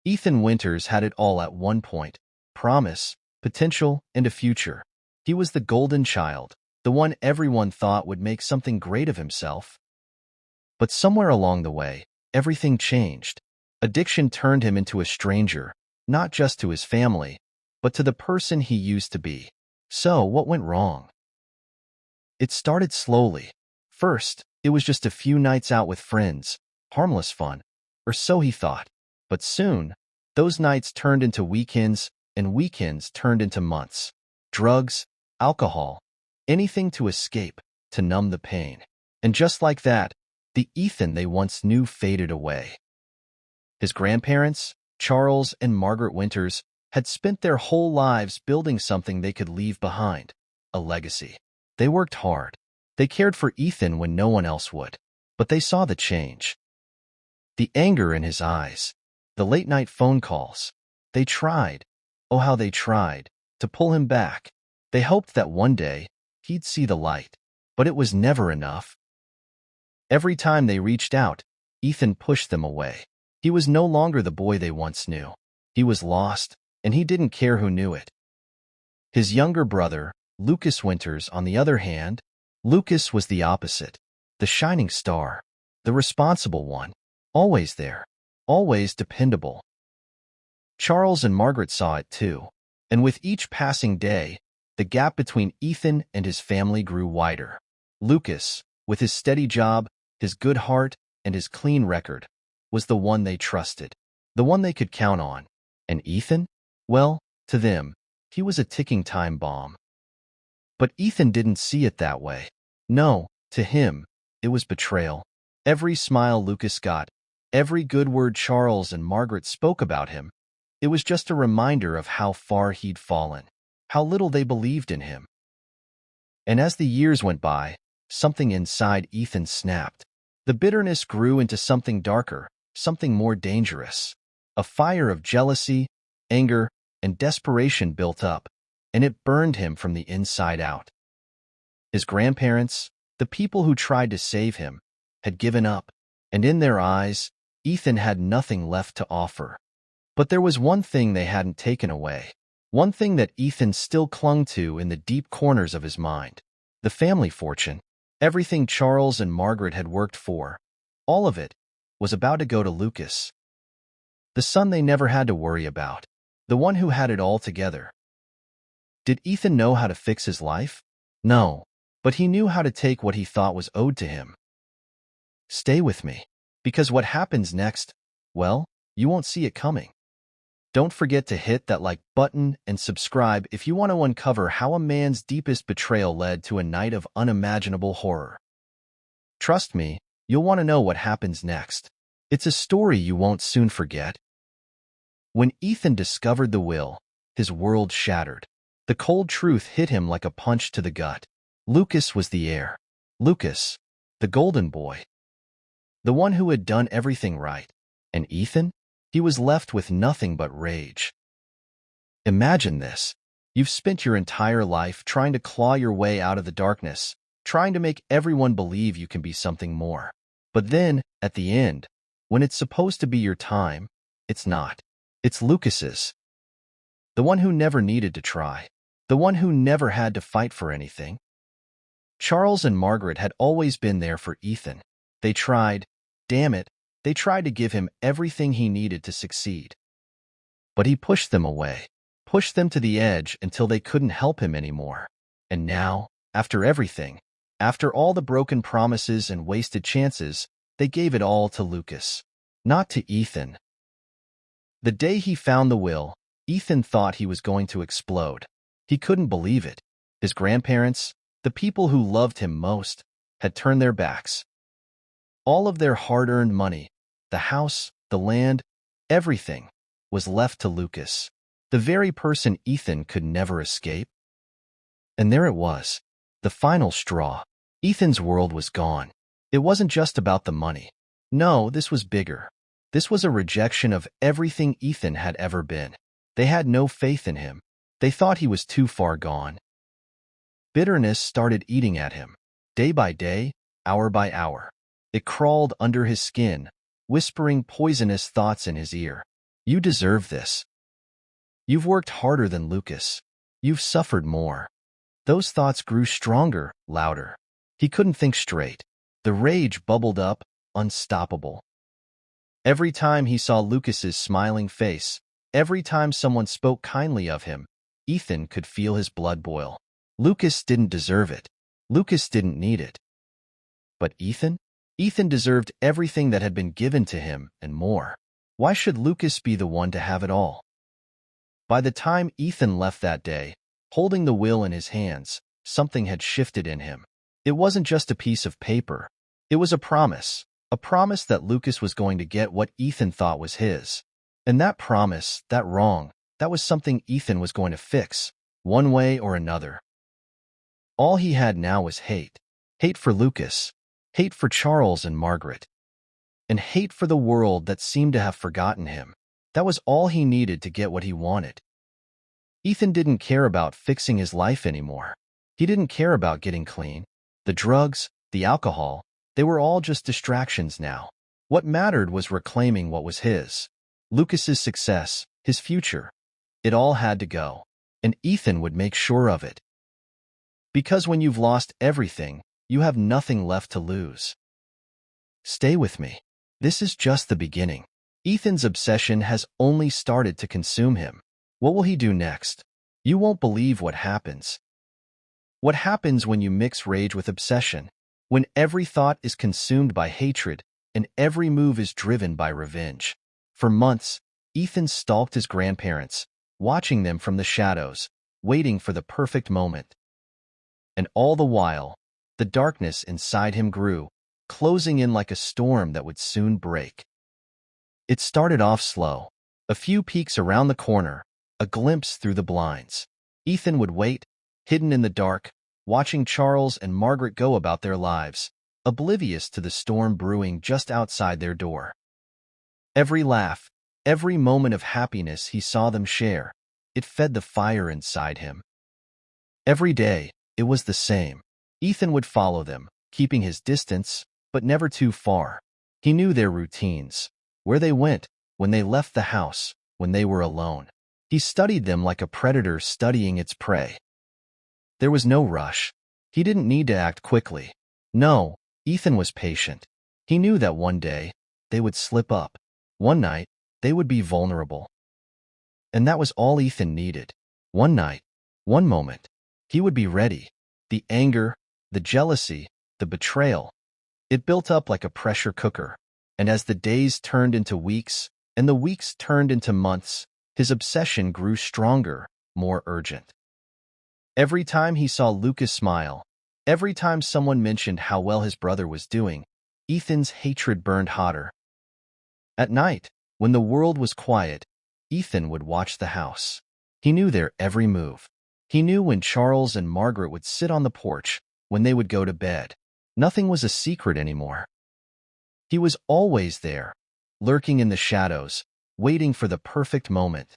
Ethan Winters had it all at one point: promise, potential, and a future. He was the golden child, the one everyone thought would make something great of himself. But somewhere along the way, everything changed. Addiction turned him into a stranger, not just to his family, but to the person he used to be. So, what went wrong? It started slowly. First, it was just a few nights out with friends, harmless fun, or so he thought. But soon, those nights turned into weekends, and weekends turned into months. Drugs, alcohol, anything to escape, to numb the pain. And just like that, the Ethan they once knew faded away. His grandparents, Charles and Margaret Winters, had spent their whole lives building something they could leave behind, a legacy. They worked hard. They cared for Ethan when no one else would. But they saw the change. The anger in his eyes, the late-night phone calls. They tried, oh how they tried, to pull him back. They hoped that one day he'd see the light. But it was never enough. Every time they reached out, Ethan pushed them away. He was no longer the boy they once knew. He was lost, and he didn't care who knew it. His younger brother, Lucas Winters, on the other hand, Lucas was the opposite. The shining star, the responsible one, always there, always dependable. Charles and Margaret saw it too, and with each passing day, the gap between Ethan and his family grew wider. Lucas, with his steady job, his good heart, and his clean record, was the one they trusted, the one they could count on. And Ethan? Well, to them, he was a ticking time bomb. But Ethan didn't see it that way. No, to him, it was betrayal. Every smile Lucas got, every good word Charles and Margaret spoke about him, it was just a reminder of how far he'd fallen, how little they believed in him. And as the years went by, something inside Ethan snapped. The bitterness grew into something darker, something more dangerous. A fire of jealousy, anger, and desperation built up, and it burned him from the inside out. His grandparents, the people who tried to save him, had given up, and in their eyes, Ethan had nothing left to offer. But there was one thing they hadn't taken away, one thing that Ethan still clung to in the deep corners of his mind: the family fortune. Everything Charles and Margaret had worked for, all of it, was about to go to Lucas. The son they never had to worry about, the one who had it all together. Did Ethan know how to fix his life? No, but he knew how to take what he thought was owed to him. Stay with me, because what happens next, well, you won't see it coming. Don't forget to hit that like button and subscribe if you want to uncover how a man's deepest betrayal led to a night of unimaginable horror. Trust me, you'll want to know what happens next. It's a story you won't soon forget. When Ethan discovered the will, his world shattered. The cold truth hit him like a punch to the gut. Lucas was the heir. Lucas, the golden boy. The one who had done everything right. And Ethan? He was left with nothing but rage. Imagine this. You've spent your entire life trying to claw your way out of the darkness, trying to make everyone believe you can be something more. But then, at the end, when it's supposed to be your time, it's not. It's Lucas's. The one who never needed to try. The one who never had to fight for anything. Charles and Margaret had always been there for Ethan. They tried, damn it, they tried to give him everything he needed to succeed. But he pushed them away, pushed them to the edge until they couldn't help him anymore. And now, after everything, after all the broken promises and wasted chances, they gave it all to Lucas, not to Ethan. The day he found the will, Ethan thought he was going to explode. He couldn't believe it. His grandparents, the people who loved him most, had turned their backs. All of their hard-earned money, the house, the land, everything, was left to Lucas, the very person Ethan could never escape. And there it was, the final straw. Ethan's world was gone. It wasn't just about the money. No, this was bigger. This was a rejection of everything Ethan had ever been. They had no faith in him. They thought he was too far gone. Bitterness started eating at him, day by day, hour by hour. It crawled under his skin, whispering poisonous thoughts in his ear. You deserve this. You've worked harder than Lucas. You've suffered more. Those thoughts grew stronger, louder. He couldn't think straight. The rage bubbled up, unstoppable. Every time he saw Lucas's smiling face, every time someone spoke kindly of him, Ethan could feel his blood boil. Lucas didn't deserve it. Lucas didn't need it. But Ethan? Ethan deserved everything that had been given to him and more. Why should Lucas be the one to have it all? By the time Ethan left that day, holding the will in his hands, something had shifted in him. It wasn't just a piece of paper. It was a promise that Lucas was going to get what Ethan thought was his. And that promise, that wrong, that was something Ethan was going to fix, one way or another. All he had now was hate. Hate for Lucas, hate for Charles and Margaret, and hate for the world that seemed to have forgotten him. That was all he needed to get what he wanted. Ethan didn't care about fixing his life anymore. He didn't care about getting clean. The drugs, the alcohol, they were all just distractions now. What mattered was reclaiming what was his. Lucas's success, his future. It all had to go, and Ethan would make sure of it. Because when you've lost everything, you have nothing left to lose. Stay with me. This is just the beginning. Ethan's obsession has only started to consume him. What will he do next? You won't believe what happens. What happens when you mix rage with obsession? When every thought is consumed by hatred and every move is driven by revenge. For months, Ethan stalked his grandparents, watching them from the shadows, waiting for the perfect moment. And all the while, the darkness inside him grew, closing in like a storm that would soon break. It started off slow. A few peeks around the corner, a glimpse through the blinds. Ethan would wait, hidden in the dark, watching Charles and Margaret go about their lives, oblivious to the storm brewing just outside their door. Every laugh, every moment of happiness he saw them share, it fed the fire inside him. Every day, it was the same. Ethan would follow them, keeping his distance, but never too far. He knew their routines, where they went, when they left the house, when they were alone. He studied them like a predator studying its prey. There was no rush. He didn't need to act quickly. No, Ethan was patient. He knew that one day, they would slip up. One night, they would be vulnerable. And that was all Ethan needed. One night, one moment. He would be ready. The anger, the jealousy, the betrayal. It built up like a pressure cooker. And as the days turned into weeks, and the weeks turned into months, his obsession grew stronger, more urgent. Every time he saw Lucas smile, every time someone mentioned how well his brother was doing, Ethan's hatred burned hotter. At night, when the world was quiet, Ethan would watch the house. He knew their every move. He knew when Charles and Margaret would sit on the porch, when they would go to bed. Nothing was a secret anymore. He was always there, lurking in the shadows, waiting for the perfect moment.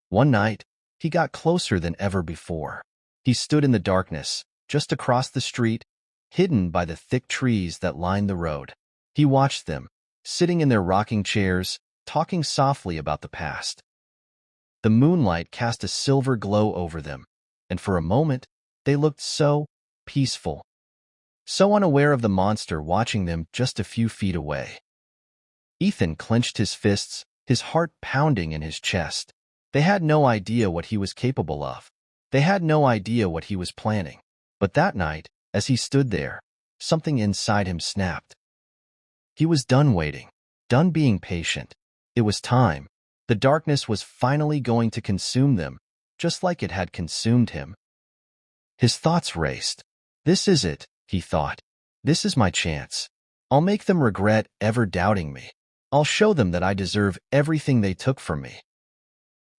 One night, he got closer than ever before. He stood in the darkness, just across the street, hidden by the thick trees that lined the road. He watched them, sitting in their rocking chairs, talking softly about the past. The moonlight cast a silver glow over them, and for a moment, they looked so peaceful, so unaware of the monster watching them just a few feet away. Ethan clenched his fists, his heart pounding in his chest. They had no idea what he was capable of. They had no idea what he was planning. But that night, as he stood there, something inside him snapped. He was done waiting, done being patient. It was time. The darkness was finally going to consume them, just like it had consumed him. His thoughts raced. This is it, he thought. This is my chance. I'll make them regret ever doubting me. I'll show them that I deserve everything they took from me.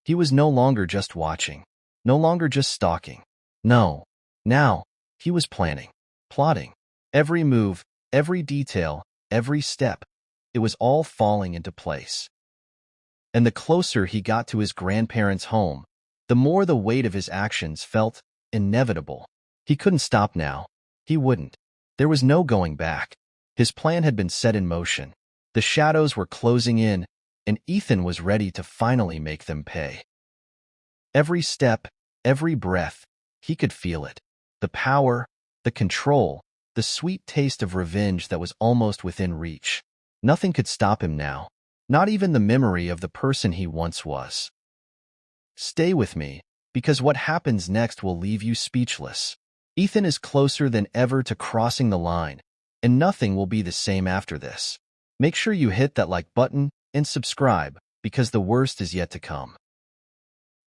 He was no longer just watching, no longer just stalking. No, now, he was planning, plotting. Every move, every detail, every step, it was all falling into place. And the closer he got to his grandparents' home, the more the weight of his actions felt inevitable. He couldn't stop now. He wouldn't. There was no going back. His plan had been set in motion. The shadows were closing in, and Ethan was ready to finally make them pay. Every step, every breath, he could feel it. The power, the control, the sweet taste of revenge that was almost within reach. Nothing could stop him now, not even the memory of the person he once was. Stay with me, because what happens next will leave you speechless. Ethan is closer than ever to crossing the line, and nothing will be the same after this. Make sure you hit that like button and subscribe, because the worst is yet to come.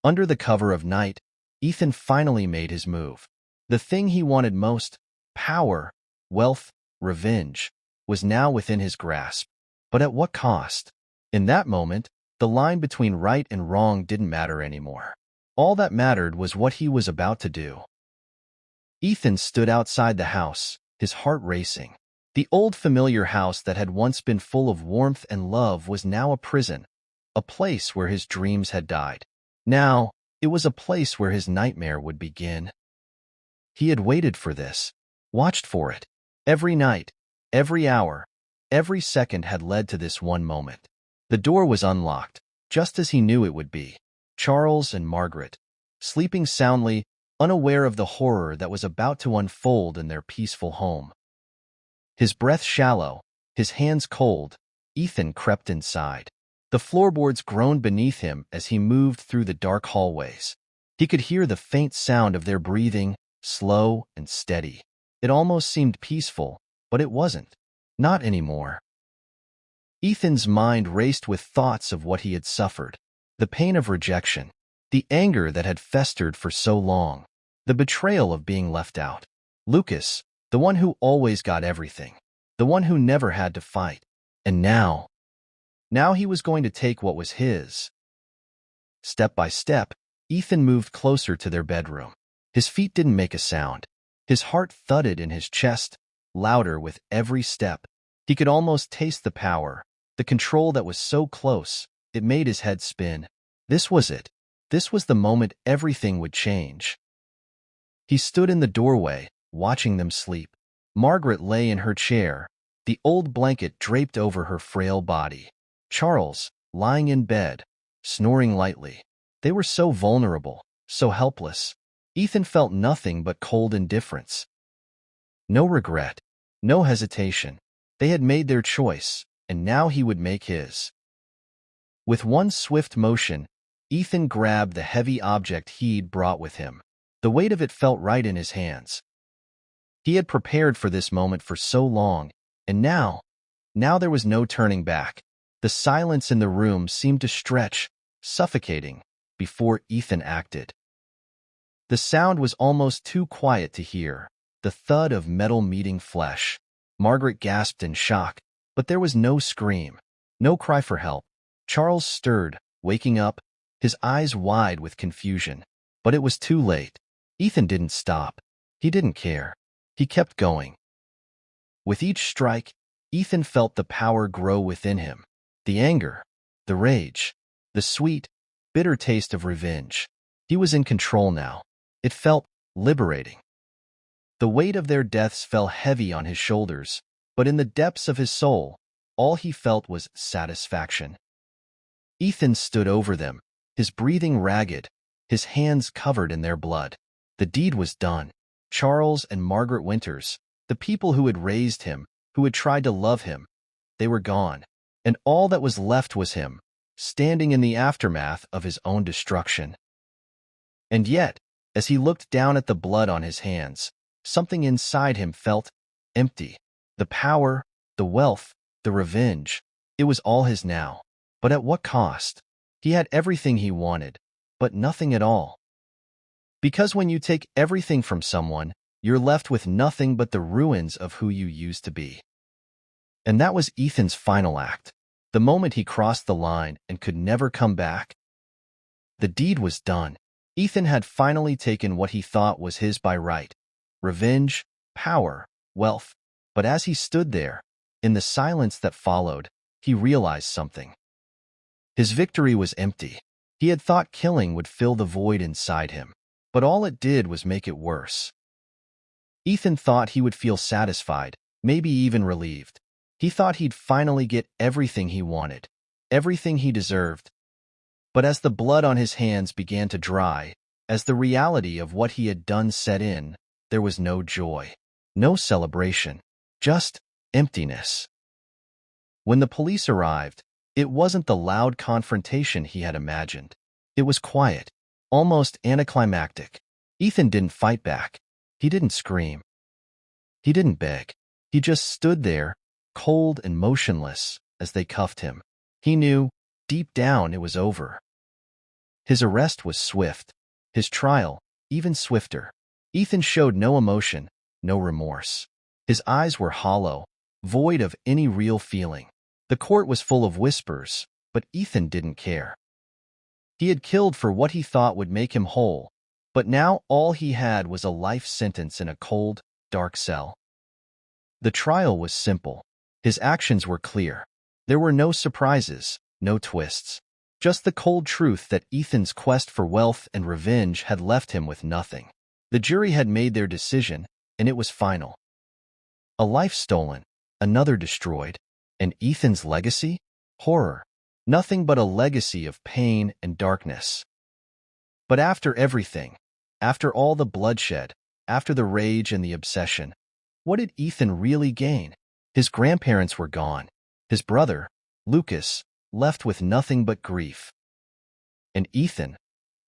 Under the cover of night, Ethan finally made his move. The thing he wanted most, power, wealth, revenge, was now within his grasp. But at what cost? In that moment, the line between right and wrong didn't matter anymore. All that mattered was what he was about to do. Ethan stood outside the house, his heart racing. The old familiar house that had once been full of warmth and love was now a prison, a place where his dreams had died. Now, it was a place where his nightmare would begin. He had waited for this, watched for it. Every night, every hour, every second had led to this one moment. The door was unlocked, just as he knew it would be. Charles and Margaret, sleeping soundly, unaware of the horror that was about to unfold in their peaceful home. His breath shallow, his hands cold, Ethan crept inside. The floorboards groaned beneath him as he moved through the dark hallways. He could hear the faint sound of their breathing, slow and steady. It almost seemed peaceful, but it wasn't. Not anymore. Ethan's mind raced with thoughts of what he had suffered. The pain of rejection, the anger that had festered for so long, the betrayal of being left out. Lucas, the one who always got everything, the one who never had to fight. And now he was going to take what was his. Step by step, Ethan moved closer to their bedroom. His feet didn't make a sound. His heart thudded in his chest, louder with every step. He could almost taste the power, the control that was so close, it made his head spin. This was it. This was the moment everything would change. He stood in the doorway, watching them sleep. Margaret lay in her chair, the old blanket draped over her frail body. Charles, lying in bed, snoring lightly. They were so vulnerable, so helpless. Ethan felt nothing but cold indifference. No regret, no hesitation. They had made their choice, and now he would make his. With one swift motion, Ethan grabbed the heavy object he'd brought with him. The weight of it felt right in his hands. He had prepared for this moment for so long, and now there was no turning back. The silence in the room seemed to stretch, suffocating, before Ethan acted. The sound was almost too quiet to hear, the thud of metal meeting flesh. Margaret gasped in shock, but there was no scream, no cry for help. Charles stirred, waking up, his eyes wide with confusion. But it was too late. Ethan didn't stop. He didn't care. He kept going. With each strike, Ethan felt the power grow within him. The anger, the rage, the sweet, bitter taste of revenge. He was in control now. It felt liberating. The weight of their deaths fell heavy on his shoulders, but in the depths of his soul, all he felt was satisfaction. Ethan stood over them, his breathing ragged, his hands covered in their blood. The deed was done. Charles and Margaret Winters, the people who had raised him, who had tried to love him, they were gone, and all that was left was him, standing in the aftermath of his own destruction. And yet, as he looked down at the blood on his hands, something inside him felt empty. The power, the wealth, the revenge, it was all his now. But at what cost? He had everything he wanted, but nothing at all. Because when you take everything from someone, you're left with nothing but the ruins of who you used to be. And that was Ethan's final act, the moment he crossed the line and could never come back. The deed was done. Ethan had finally taken what he thought was his by right: revenge, power, wealth. But as he stood there, in the silence that followed, he realized something. His victory was empty. He had thought killing would fill the void inside him, but all it did was make it worse. Ethan thought he would feel satisfied, maybe even relieved. He thought he'd finally get everything he wanted. everything he deserved. But as the blood on his hands began to dry, as the reality of what he had done set in, there was no joy, no celebration, just emptiness. When the police arrived, it wasn't the loud confrontation he had imagined. It was quiet, almost anticlimactic. Ethan didn't fight back. He didn't scream. He didn't beg. He just stood there, cold and motionless, as they cuffed him. He knew, deep down, it was over. His arrest was swift. His trial, even swifter. Ethan showed no emotion, no remorse. His eyes were hollow, void of any real feeling. The court was full of whispers, but Ethan didn't care. He had killed for what he thought would make him whole, but now all he had was a life sentence in a cold, dark cell. The trial was simple. His actions were clear. There were no surprises, no twists. Just the cold truth that Ethan's quest for wealth and revenge had left him with nothing. The jury had made their decision, and it was final. A life stolen, another destroyed, and Ethan's legacy? Horror. Nothing but a legacy of pain and darkness. But after everything, after all the bloodshed, after the rage and the obsession, what did Ethan really gain? His grandparents were gone. His brother, Lucas, left with nothing but grief. And Ethan,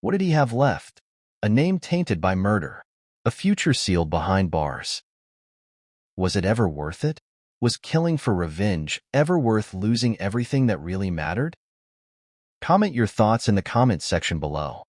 what did he have left? A name tainted by murder, a future sealed behind bars. Was it ever worth it? Was killing for revenge ever worth losing everything that really mattered? Comment your thoughts in the comments section below.